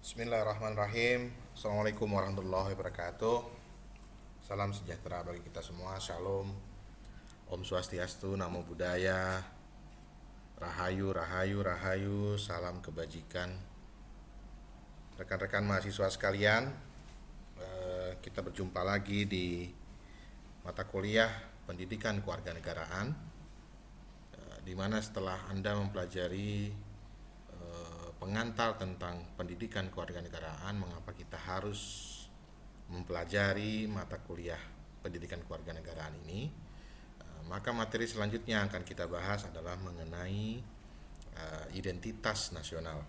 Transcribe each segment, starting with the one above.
Bismillahirrahmanirrahim. Assalamualaikum warahmatullahi wabarakatuh. Salam sejahtera bagi kita semua. Shalom. Om Swastiastu, Namo Buddhaya. Rahayu, rahayu, rahayu. Salam kebajikan. Rekan-rekan mahasiswa sekalian, kita berjumpa lagi di mata kuliah Pendidikan Kewarganegaraan, di mana setelah Anda mempelajari pengantar tentang pendidikan kewarganegaraan, mengapa kita harus mempelajari mata kuliah pendidikan kewarganegaraan ini, maka materi selanjutnya yang akan kita bahas adalah mengenai identitas nasional.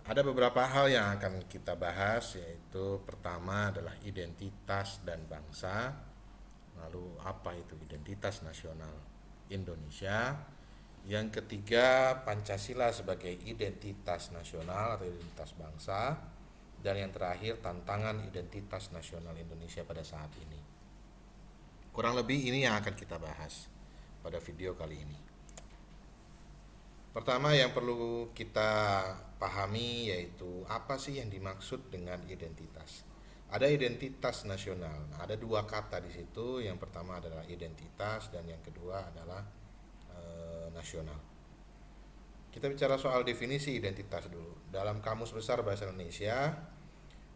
Ada beberapa hal yang akan kita bahas, yaitu pertama adalah identitas dan bangsa. Lalu apa itu identitas nasional Indonesia? Yang ketiga, Pancasila sebagai identitas nasional atau identitas bangsa. Dan yang terakhir, tantangan identitas nasional Indonesia pada saat ini. Kurang lebih ini yang akan kita bahas pada video kali ini. Pertama yang perlu kita pahami yaitu apa sih yang dimaksud dengan identitas. Ada identitas nasional, ada dua kata di situ. Yang pertama adalah identitas dan yang kedua adalah nasional. Kita bicara soal definisi identitas dulu. Dalam Kamus Besar Bahasa Indonesia,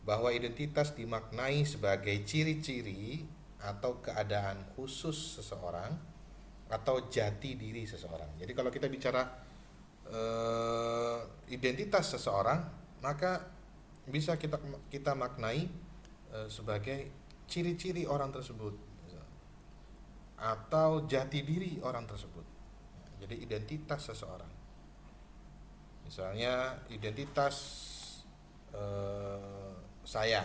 bahwa identitas dimaknai sebagai ciri-ciri atau keadaan khusus seseorang atau jati diri seseorang. Jadi kalau kita bicara identitas seseorang, maka bisa kita maknai sebagai ciri-ciri orang tersebut atau jati diri orang tersebut. Jadi identitas seseorang, misalnya identitas saya,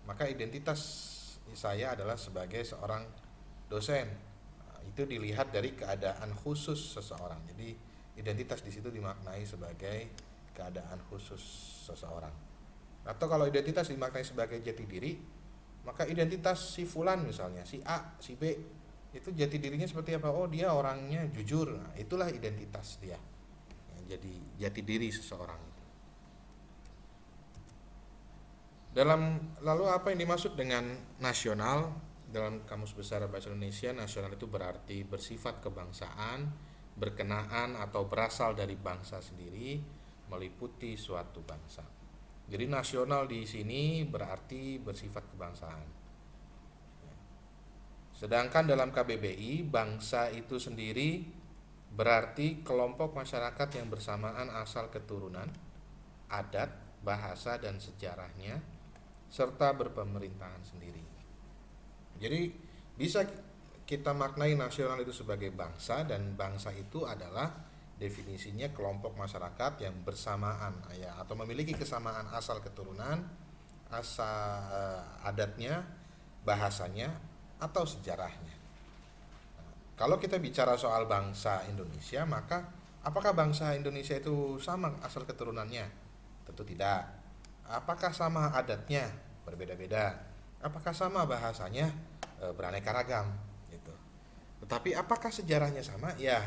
maka identitas saya adalah sebagai seorang dosen. Nah, itu dilihat dari keadaan khusus seseorang. Jadi identitas di situ dimaknai sebagai keadaan khusus seseorang. Atau kalau identitas dimaknai sebagai jati diri, maka identitas si fulan misalnya, si A, si B, itu jati dirinya seperti apa? Oh, dia orangnya jujur. Nah, itulah identitas dia. Jadi jati diri seseorang itu. Lalu apa yang dimaksud dengan nasional? Dalam Kamus Besar Bahasa Indonesia, nasional itu berarti bersifat kebangsaan, berkenaan atau berasal dari bangsa sendiri, meliputi suatu bangsa. Jadi nasional di sini berarti bersifat kebangsaan. Sedangkan dalam KBBI, bangsa itu sendiri berarti kelompok masyarakat yang bersamaan asal keturunan, adat, bahasa, dan sejarahnya, serta berpemerintahan sendiri. Jadi bisa kita maknai nasional itu sebagai bangsa, dan bangsa itu adalah definisinya kelompok masyarakat yang bersamaan ya, atau memiliki kesamaan asal keturunan, asal adatnya, bahasanya, atau sejarahnya. Nah, kalau kita bicara soal bangsa Indonesia, maka apakah bangsa Indonesia itu sama asal keturunannya? Tentu tidak. Apakah sama adatnya? Berbeda-beda. Apakah sama bahasanya? Beraneka ragam gitu. Tetapi apakah sejarahnya sama? Ya,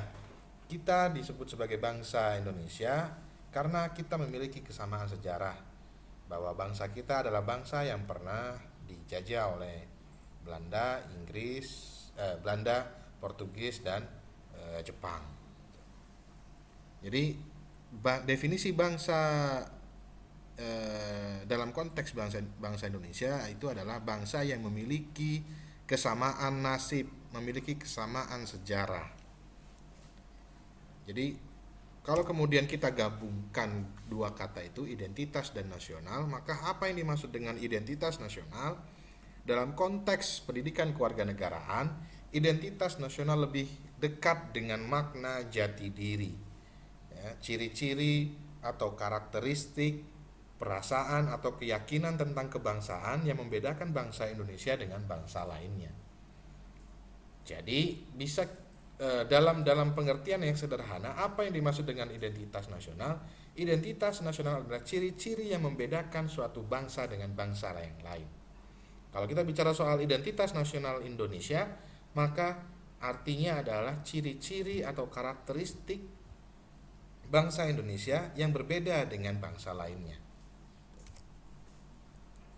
kita disebut sebagai bangsa Indonesia karena kita memiliki kesamaan sejarah, bahwa bangsa kita adalah bangsa yang pernah dijajah oleh Belanda, Belanda, Portugis, dan Jepang. Jadi definisi bangsa dalam konteks bangsa Indonesia itu adalah bangsa yang memiliki kesamaan nasib, memiliki kesamaan sejarah. Jadi kalau kemudian kita gabungkan dua kata itu, identitas dan nasional, maka apa yang dimaksud dengan identitas nasional? Dalam konteks pendidikan kewarganegaraan, identitas nasional lebih dekat dengan makna jati diri, ya, ciri-ciri atau karakteristik, perasaan atau keyakinan tentang kebangsaan yang membedakan bangsa Indonesia dengan bangsa lainnya. Jadi bisa dalam pengertian yang sederhana, apa yang dimaksud dengan identitas nasional? Identitas nasional adalah ciri-ciri yang membedakan suatu bangsa dengan bangsa yang lain. Kalau kita bicara soal identitas nasional Indonesia, maka artinya adalah ciri-ciri atau karakteristik bangsa Indonesia yang berbeda dengan bangsa lainnya.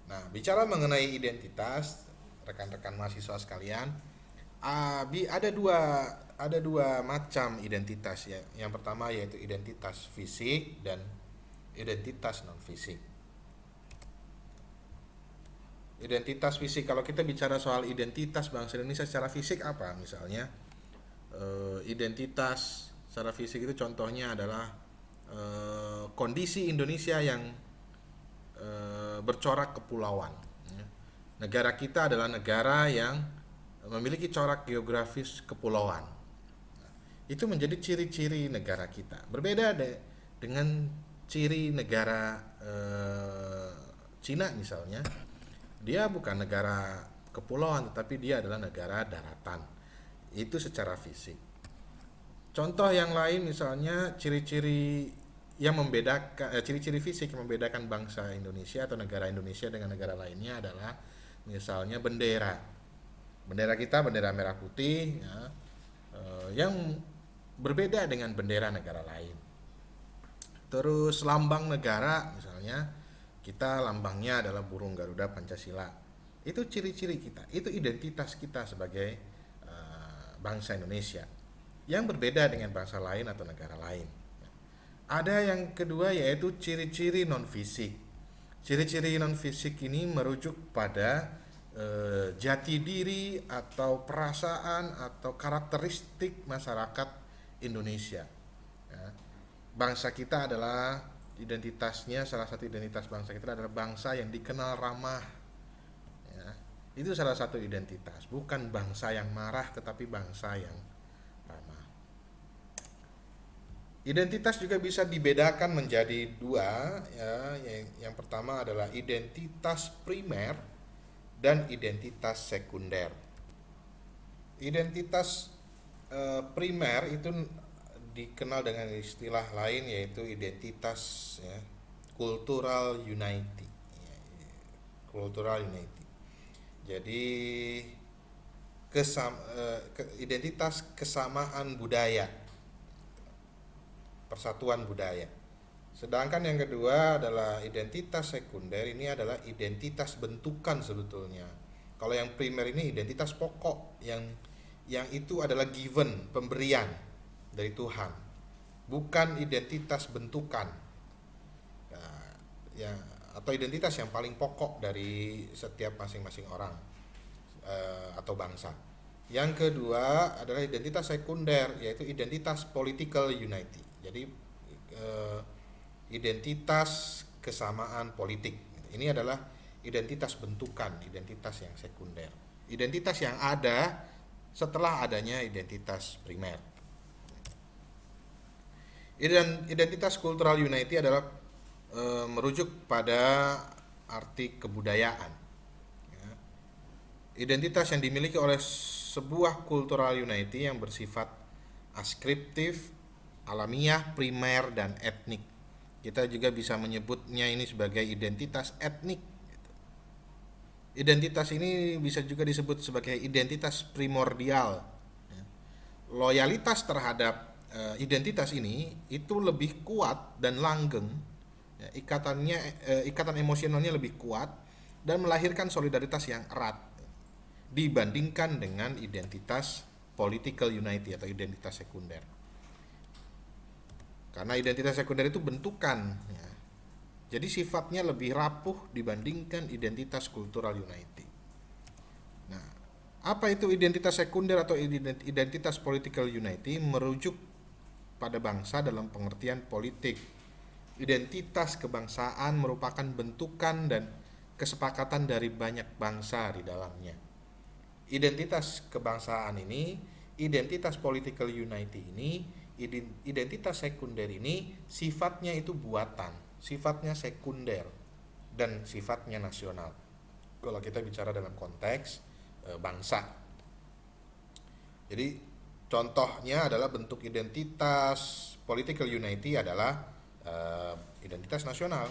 Nah, bicara mengenai identitas, rekan-rekan mahasiswa sekalian, ada dua macam identitas ya. Yang pertama yaitu identitas fisik dan identitas non fisik. Identitas fisik, kalau kita bicara soal identitas bangsa Indonesia secara fisik apa? Misalnya identitas secara fisik itu contohnya adalah kondisi Indonesia yang bercorak kepulauan. Negara kita adalah negara yang memiliki corak geografis kepulauan. Itu menjadi ciri-ciri negara kita. Berbeda dengan ciri negara Cina misalnya. Dia bukan negara kepulauan, tetapi dia adalah negara daratan. Itu secara fisik. Contoh yang lain misalnya ciri-ciri yang membedakan ciri-ciri fisik yang membedakan bangsa Indonesia atau negara Indonesia dengan negara lainnya adalah misalnya bendera. Bendera kita bendera merah putih ya, yang berbeda dengan bendera negara lain. Terus lambang negara misalnya kita lambangnya adalah burung Garuda Pancasila. Itu ciri-ciri kita, itu identitas kita sebagai bangsa Indonesia yang berbeda dengan bangsa lain atau negara lain. Ada yang kedua yaitu ciri-ciri non fisik. Ciri-ciri non fisik ini merujuk pada jati diri atau perasaan atau karakteristik masyarakat Indonesia. Ya. Bangsa kita adalah identitasnya, salah satu identitas bangsa kita adalah bangsa yang dikenal ramah. Ya. Itu salah satu identitas, bukan bangsa yang marah tetapi bangsa yang ramah. Identitas juga bisa dibedakan menjadi dua, ya. Yang pertama adalah identitas primer dan identitas sekunder. Identitas primer itu dikenal dengan istilah lain yaitu identitas ya, cultural unity. Cultural unity. Jadi identitas kesamaan budaya, persatuan budaya. Sedangkan yang kedua adalah identitas sekunder, ini adalah identitas bentukan sebetulnya. Kalau yang primer ini identitas pokok yang itu adalah given, pemberian dari Tuhan, bukan identitas bentukan ya, atau identitas yang paling pokok dari setiap masing-masing orang atau bangsa. Yang kedua adalah identitas sekunder, yaitu identitas political unity. Jadi identitas kesamaan politik. Ini adalah identitas bentukan, identitas yang sekunder. Identitas yang ada setelah adanya identitas primer. Identitas cultural unity adalah merujuk pada arti kebudayaan. Ya. Identitas yang dimiliki oleh sebuah cultural unity yang bersifat askriptif, alamiah, primer, dan etnik. Kita juga bisa menyebutnya ini sebagai identitas etnik. Identitas ini bisa juga disebut sebagai identitas primordial. Loyalitas terhadap identitas ini itu lebih kuat dan langgeng, ya, ikatan emosionalnya lebih kuat dan melahirkan solidaritas yang erat dibandingkan dengan identitas political unity atau identitas sekunder. Karena identitas sekunder itu bentukan, ya. Jadi sifatnya lebih rapuh dibandingkan identitas cultural unity. Nah, apa itu identitas sekunder atau identitas political unity? Merujuk pada bangsa dalam pengertian politik. Identitas kebangsaan merupakan bentukan dan kesepakatan dari banyak bangsa di dalamnya. Identitas kebangsaan ini, identitas political unity ini, identitas sekunder ini sifatnya itu buatan, sifatnya sekunder dan sifatnya nasional. Kalau kita bicara dalam konteks bangsa. Jadi contohnya adalah bentuk identitas political unity adalah identitas nasional,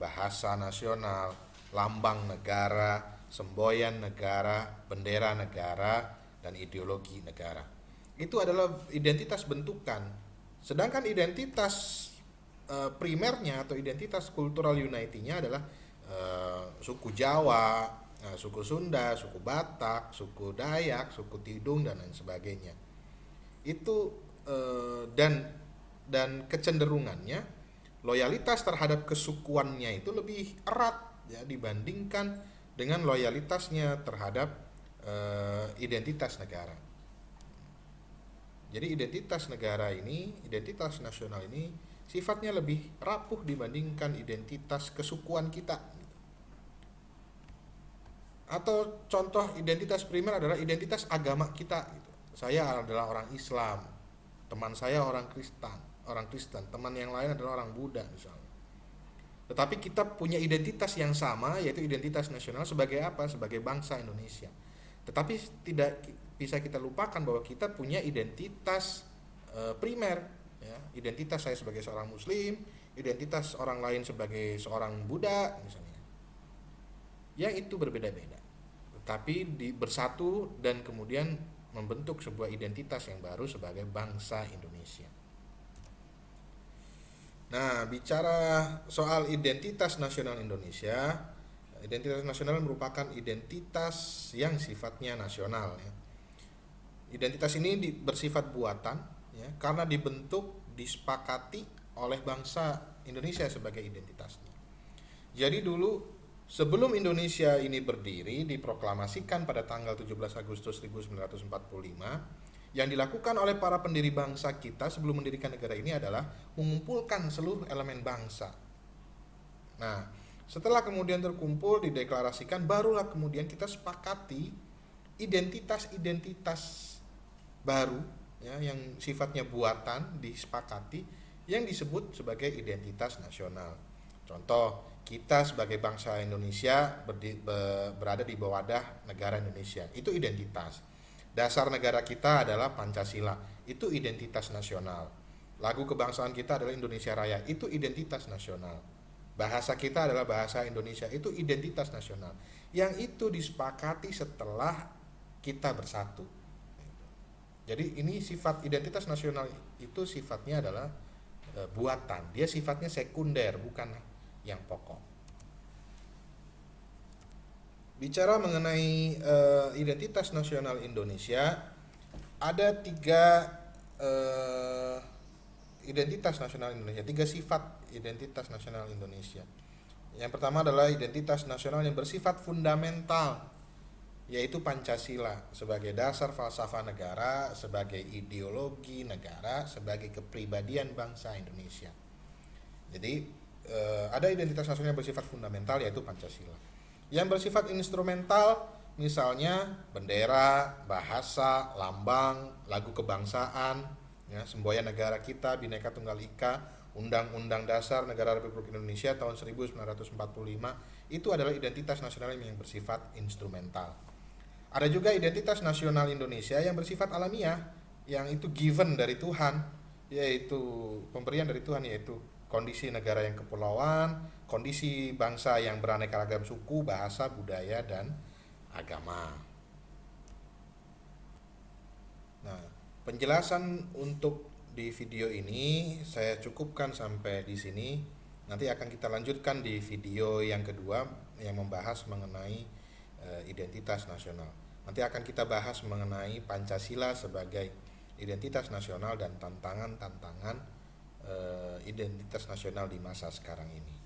bahasa nasional, lambang negara, semboyan negara, bendera negara, dan ideologi negara. Itu adalah identitas bentukan Sedangkan identitas primernya atau identitas cultural unity-nya adalah suku Jawa, suku Sunda, suku Batak, suku Dayak, suku Tidung dan lain sebagainya. Itu dan kecenderungannya loyalitas terhadap kesukuannya itu lebih erat ya dibandingkan dengan loyalitasnya terhadap identitas negara. Jadi identitas negara ini, identitas nasional ini sifatnya lebih rapuh dibandingkan identitas kesukuan kita. Atau contoh identitas primer adalah identitas agama kita. Saya adalah orang Islam, teman saya orang Kristen, teman yang lain adalah orang Buddha misalnya. Tetapi kita punya identitas yang sama, yaitu identitas nasional sebagai apa? Sebagai bangsa Indonesia. Tetapi tidak bisa kita lupakan bahwa kita punya identitas primer, ya. Identitas saya sebagai seorang Muslim, identitas orang lain sebagai seorang Buddha misalnya. Yang itu berbeda-beda, tetapi bersatu dan kemudian membentuk sebuah identitas yang baru sebagai bangsa Indonesia. Nah, bicara soal identitas nasional Indonesia, identitas nasional merupakan identitas yang sifatnya nasional. Ya. Identitas ini bersifat buatan, ya, karena dibentuk, disepakati oleh bangsa Indonesia sebagai identitasnya. Jadi dulu sebelum Indonesia ini berdiri, diproklamasikan pada tanggal 17 Agustus 1945, yang dilakukan oleh para pendiri bangsa kita sebelum mendirikan negara ini adalah mengumpulkan seluruh elemen bangsa. Nah, setelah kemudian terkumpul, dideklarasikan, barulah kemudian kita sepakati identitas-identitas baru, ya, yang sifatnya buatan, disepakati, yang disebut sebagai identitas nasional. Contoh, kita sebagai bangsa Indonesia berada di bawah wadah negara Indonesia. Itu identitas. Dasar negara kita adalah Pancasila. Itu identitas nasional. Lagu kebangsaan kita adalah Indonesia Raya. Itu identitas nasional. Bahasa kita adalah bahasa Indonesia. Itu identitas nasional. Yang itu disepakati setelah kita bersatu. Jadi ini sifat identitas nasional itu sifatnya adalah buatan. Dia sifatnya sekunder, bukan yang pokok. Bicara mengenai identitas nasional Indonesia, ada tiga identitas nasional Indonesia, tiga sifat identitas nasional Indonesia. Yang pertama adalah identitas nasional yang bersifat fundamental, yaitu Pancasila sebagai dasar falsafah negara, sebagai ideologi negara, sebagai kepribadian bangsa Indonesia. Jadi ada identitas nasional yang bersifat fundamental, yaitu Pancasila. Yang bersifat instrumental, misalnya bendera, bahasa, lambang, lagu kebangsaan, ya, semboyan negara kita, Bhinneka Tunggal Ika, Undang-Undang Dasar Negara Republik Indonesia tahun 1945, itu adalah identitas nasional yang bersifat instrumental. Ada juga identitas nasional Indonesia yang bersifat alamiah, yang itu given dari Tuhan, yaitu pemberian dari Tuhan, yaitu kondisi negara yang kepulauan, kondisi bangsa yang beraneka ragam suku, bahasa, budaya, dan agama. Nah, penjelasan untuk di video ini saya cukupkan sampai di sini. Nanti akan kita lanjutkan di video yang kedua yang membahas mengenai identitas nasional. Nanti akan kita bahas mengenai Pancasila sebagai identitas nasional dan tantangan-tantangan identitas nasional di masa sekarang ini.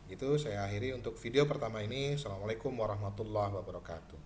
Itu saya akhiri untuk video pertama ini. Assalamualaikum warahmatullahi wabarakatuh.